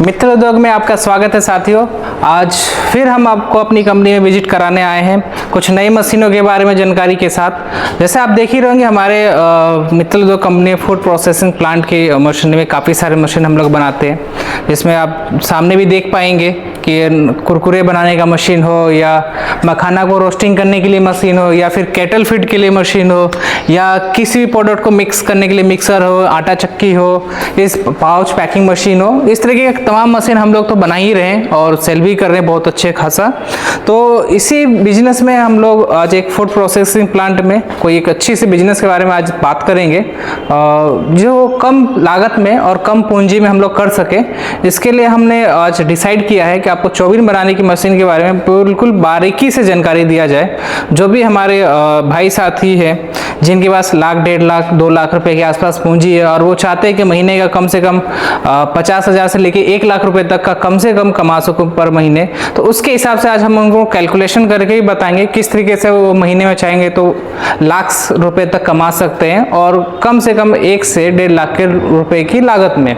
मित्र उद्योग में आपका स्वागत है साथियों। आज फिर हम आपको अपनी कंपनी में विजिट कराने आए हैं कुछ नई मशीनों के बारे में जानकारी के साथ। जैसे आप देख ही रहेंगे हमारे मित्र उद्योग कंपनी फूड प्रोसेसिंग प्लांट की मशीन में काफ़ी सारे मशीन हम लोग बनाते हैं, जिसमें आप सामने भी देख पाएंगे कि कुरकुरे बनाने का मशीन हो या मखाना को रोस्टिंग करने के लिए मशीन हो या फिर कैटल फीड के लिए मशीन हो या किसी भी प्रोडक्ट को मिक्स करने के लिए मिक्सर हो, आटा चक्की हो, इस पाउच पैकिंग मशीन हो, इस तरीके के तमाम मशीन हम लोग तो बना ही रहे हैं और सेल भी कर रहे हैं बहुत अच्छे खासा। तो इसी बिजनेस में हम लोग आज एक फूड प्रोसेसिंग प्लांट में कोई एक अच्छी सी बिजनेस के बारे में आज बात करेंगे जो कम लागत में और कम पूंजी में हम लोग कर सके। इसके लिए हमने आज डिसाइड किया है कि आपको चौबिन बनाने की मशीन के बारे में बिल्कुल बारीकी से जानकारी दिया जाए। जो भी हमारे भाई साथी हैं जिनके पास लाख, 1.5 लाख, 2 लाख रुपए के आसपास पूंजी है और वो चाहते हैं कि महीने का कम से कम 50,000 से लेके 1 लाख रुपए तक का कम से कम कमा सको पर महीने, तो उसके हिसाब से आज हम उनको कैलकुलेशन करके ही बताएंगे किस तरीके से वो महीने में चाहेंगे तो लाख रुपए तक कमा सकते हैं और कम से कम 1 से 1.5 लाख के रुपए की लागत में।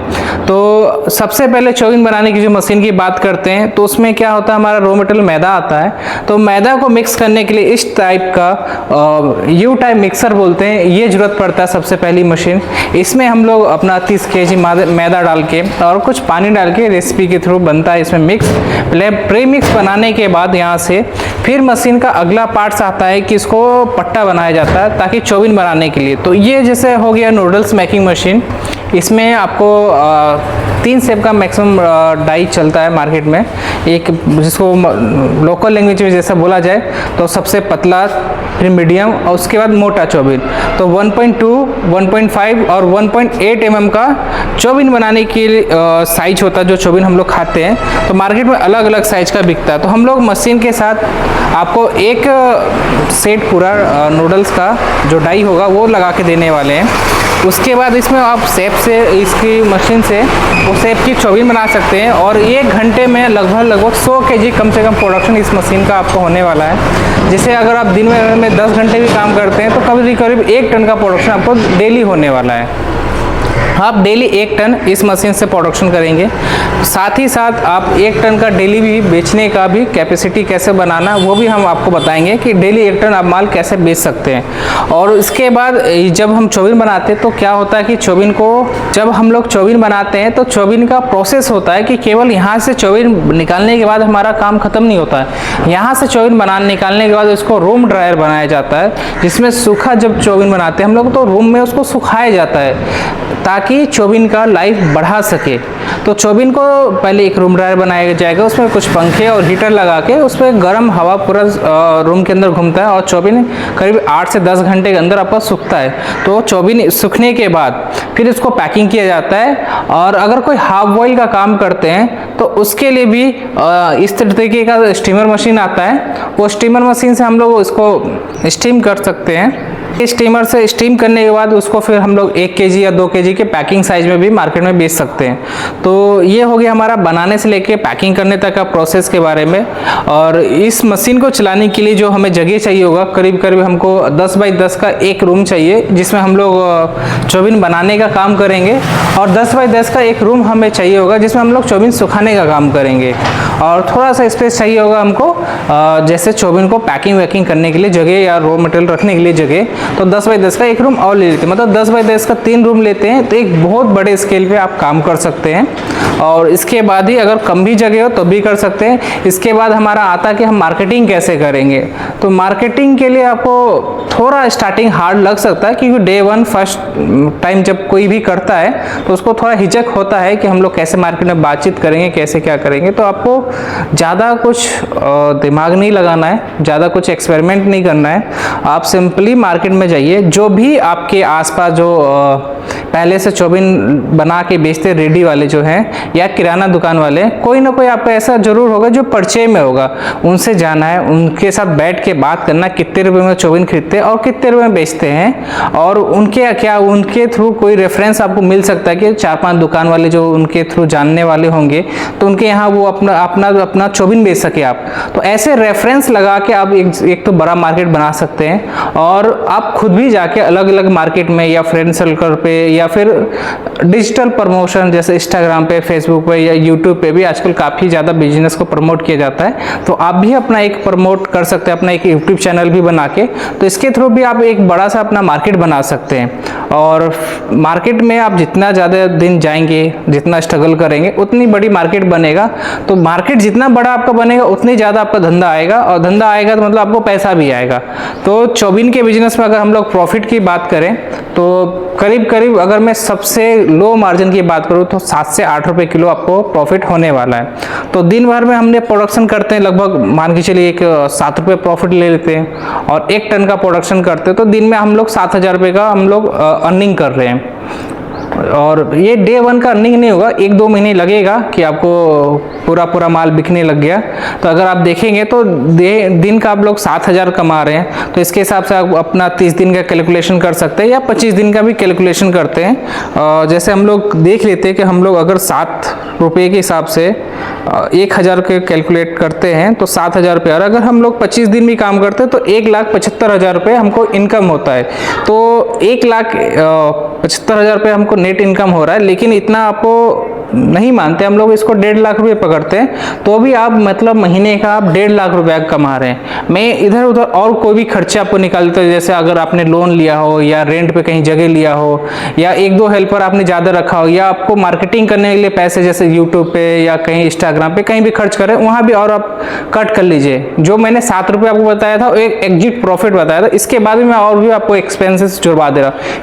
तो सबसे पहले चौबिन बनाने की जो मशीन की बात करते हैं तो उसमें क्या होता है, हमारा रॉ मटेरियल मैदा आता है। तो मैदा को मिक्स करने के लिए इस टाइप का यू टाइप मिक्सर बोलते हैं, ये जरूरत पड़ता है सबसे पहली मशीन। इसमें हम लोग अपना 30 kg मैदा डाल के और कुछ पानी डाल के रेसिपी के थ्रू बनता है इसमें मिक्स। प्री मिक्स बनाने के बाद यहाँ से फिर मशीन का अगला पार्ट्स आता है कि इसको पट्टा बनाया जाता है ताकि चौबिन बनाने के लिए। तो ये जैसे हो गया नूडल्स मेकिंग मशीन, इसमें आपको 3 शेप का मैक्सिमम डाई चलता है मार्केट में। एक जिसको लोकल लैंग्वेज में जैसा बोला जाए तो सबसे पतला, फिर मीडियम और उसके बाद मोटा चौबिन। तो 1.2, 1.5 और 1.8 mm का चौबिन बनाने के साइज होता है जो चौबिन हम लोग खाते हैं। तो मार्केट में अलग अलग साइज का बिकता है। तो हम लोग मशीन के साथ आपको एक सेट पूरा नूडल्स का जो डाई होगा वो लगा के देने वाले हैं। उसके बाद इसमें आप शेप से इसकी मशीन से वो शेप की चौबिन बना सकते हैं और 1 घंटे में लगभग 100 kg कम से कम प्रोडक्शन इस मशीन का आपको होने वाला है। जैसे अगर आप दिन में 10 घंटे भी काम करते हैं तो करीब 1 टन का प्रोडक्शन आपको डेली होने वाला है। आप डेली 1 टन इस मशीन से प्रोडक्शन करेंगे। साथ ही साथ आप 1 टन का डेली भी बेचने का भी कैपेसिटी कैसे बनाना वो भी हम आपको बताएंगे कि डेली 1 टन आप माल कैसे बेच सकते हैं। और इसके बाद जब हम चौबिन बनाते हैं तो क्या होता है कि चौबिन को जब हम लोग चौबिन बनाते हैं तो चौबिन का प्रोसेस होता है कि केवल यहाँ से चौबिन निकालने के बाद हमारा काम खत्म नहीं होता है। यहाँ से चौबिन निकालने के बाद उसको रूम ड्रायर बनाया जाता है, जिसमें सूखा जब चौबिन बनाते हैं हम लोग तो रूम में उसको सुखाया जाता है ताकि चौबिन का लाइफ बढ़ा सके। तो चौबिन को पहले एक रूम ड्रायर बनाया जाएगा, उसमें कुछ पंखे और हीटर लगा के उस पर गर्म हवा पूरा रूम के अंदर घूमता है और चौबिन करीब 8 से 10 घंटे के अंदर आपका सूखता है। तो चौबिन सूखने के बाद फिर इसको पैकिंग किया जाता है। और अगर कोई हाफ बॉइल का काम करते हैं तो उसके लिए भी इस तरीके का स्टीमर मशीन आता है। वो स्टीमर मशीन से हम लोग इसको स्टीम कर सकते हैं। इस स्टीमर से स्टीम करने के बाद उसको फिर हम लोग 1 kg या 2 kg के पैकिंग साइज में भी मार्केट में बेच सकते हैं। तो ये हो गया हमारा बनाने से लेके पैकिंग करने तक का प्रोसेस के बारे में। और इस मशीन को चलाने के लिए जो हमें जगह चाहिए होगा, करीब हमको 10 बाई 10 का एक रूम चाहिए जिसमें हम लोग चौबिन बनाने का काम करेंगे और 10 बाई 10 का एक रूम हमें चाहिए होगा जिसमें हम लोग चौबिन सुखाने का काम करेंगे। और थोड़ा सा स्पेस चाहिए होगा हमको जैसे चौबिन को पैकिंग वैकिंग करने के लिए जगह या रॉ मटेरियल रखने के लिए जगह। तो 10 बाई 10 का एक रूम और ले लेते हैं, मतलब 10 बाई 10 का 3 रूम लेते हैं तो एक बहुत बड़े स्केल पे आप काम कर सकते हैं। और इसके बाद ही अगर कम भी जगह हो तो भी कर सकते हैं। इसके बाद हमारा आता है कि हम मार्केटिंग कैसे करेंगे। तो मार्केटिंग के लिए आपको थोड़ा स्टार्टिंग हार्ड लग सकता है क्योंकि डे 1 फर्स्ट टाइम जब कोई भी करता है तो उसको थोड़ा हिचक होता है कि हम लोग कैसे मार्केट में बातचीत करेंगे, कैसे क्या करेंगे। तो आपको ज़्यादा कुछ दिमाग नहीं लगाना है, ज़्यादा कुछ एक्सपेरिमेंट नहीं करना है। आप सिंपली मार्केट में जाइए, जो भी आपके आसपास जो पहले से चौबिन बना के बेचते रेडी वाले जो हैं या किराना दुकान वाले, कोई ना कोई आपका ऐसा जरूर होगा जो परिचय में होगा। उनसे जाना है, उनके साथ बैठ के बात करना कितने रुपए में चौबिन खरीदते हैं और कितने रुपए में बेचते हैं। और उनके थ्रू कोई रेफरेंस आपको मिल सकता है कि 4-5 दुकान वाले जो उनके थ्रू जानने वाले होंगे तो उनके यहाँ वो अपना चौबिन बेच सके आप। तो ऐसे रेफरेंस लगा के आप एक तो बड़ा मार्केट बना सकते हैं। और आप खुद भी जाके अलग अलग मार्केट में या फ्रेंड सर्कल पे या फिर डिजिटल प्रमोशन जैसे इंस्टाग्राम पे, फेसबुक पे या यूट्यूब पे भी आजकल काफ़ी ज़्यादा बिजनेस को प्रमोट किया जाता है। तो आप भी अपना एक प्रमोट कर सकते हैं, अपना एक यूट्यूब चैनल भी बना के। तो इसके थ्रू भी आप एक बड़ा सा अपना मार्केट बना सकते हैं। और मार्केट में आप जितना ज़्यादा दिन जाएंगे, जितना स्ट्रगल करेंगे, उतनी बड़ी मार्केट बनेगा। तो मार्केट जितना बड़ा आपका बनेगा उतनी ज़्यादा आपका धंधा आएगा, और धंधा आएगा तो मतलब आपको पैसा भी आएगा। तो चौबीन के बिजनेस में अगर हम लोग प्रॉफिट की बात करें तो करीब करीब अगर मैं सबसे लो मार्जिन की बात करूँ तो 7 से 8 रुपये किलो आपको प्रॉफिट होने वाला है। तो दिन भर में हमने प्रोडक्शन करते हैं, लगभग मान के चलिए एक 7 रुपये प्रॉफिट ले लेते हैं, और 1 टन का प्रोडक्शन करते हैं तो दिन में हम लोग 7,000 रुपये का हम लोग अर्निंग कर रहे हैं। और ये डे 1 का अर्निंग नहीं होगा, 1-2 महीने लगेगा कि आपको पूरा माल बिकने लग गया। तो अगर आप देखेंगे तो दिन का आप लोग 7,000 कमा रहे हैं, तो इसके हिसाब से आप अपना 30 दिन का कैलकुलेशन कर सकते हैं या 25 दिन का भी कैलकुलेशन करते हैं। जैसे हम लोग देख लेते हैं कि हम लोग अगर 7 रुपये के हिसाब से 1,000 के कैलकुलेट करते हैं तो 7,000 रुपये, और अगर हम लोग 25 दिन भी काम करते हैं तो 1,75,000 रुपये हमको इनकम होता है। तो 1,75,000 रुपये हमको नेट इनकम हो रहा है। लेकिन इतना आपको नहीं मानते हम लोग, इसको 1.5 लाख रुपये पकड़ते हैं, तो भी आप मतलब महीने का आप 1.5 लाख रुपया कमा रहे हैं। मैं इधर उधर और कोई भी खर्चे आपको निकाल देते हैं, जैसे अगर आपने लोन लिया हो या रेंट पे कहीं जगह लिया हो या 1-2 हेल्पर आपने ज़्यादा रखा हो, या आपको मार्केटिंग करने के लिए पैसे जैसे यूट्यूब पे या कहीं इंस्टाग्राम पे कहीं भी खर्च करें, वहाँ भी और आप कट कर लीजिए। जो मैंने 7 रुपये आपको बताया था, एक एग्जिट प्रॉफिट बताया था, इसके बाद भी मैं और भी आपको एक्सपेंसेस जुड़वा दे रहा हूँ।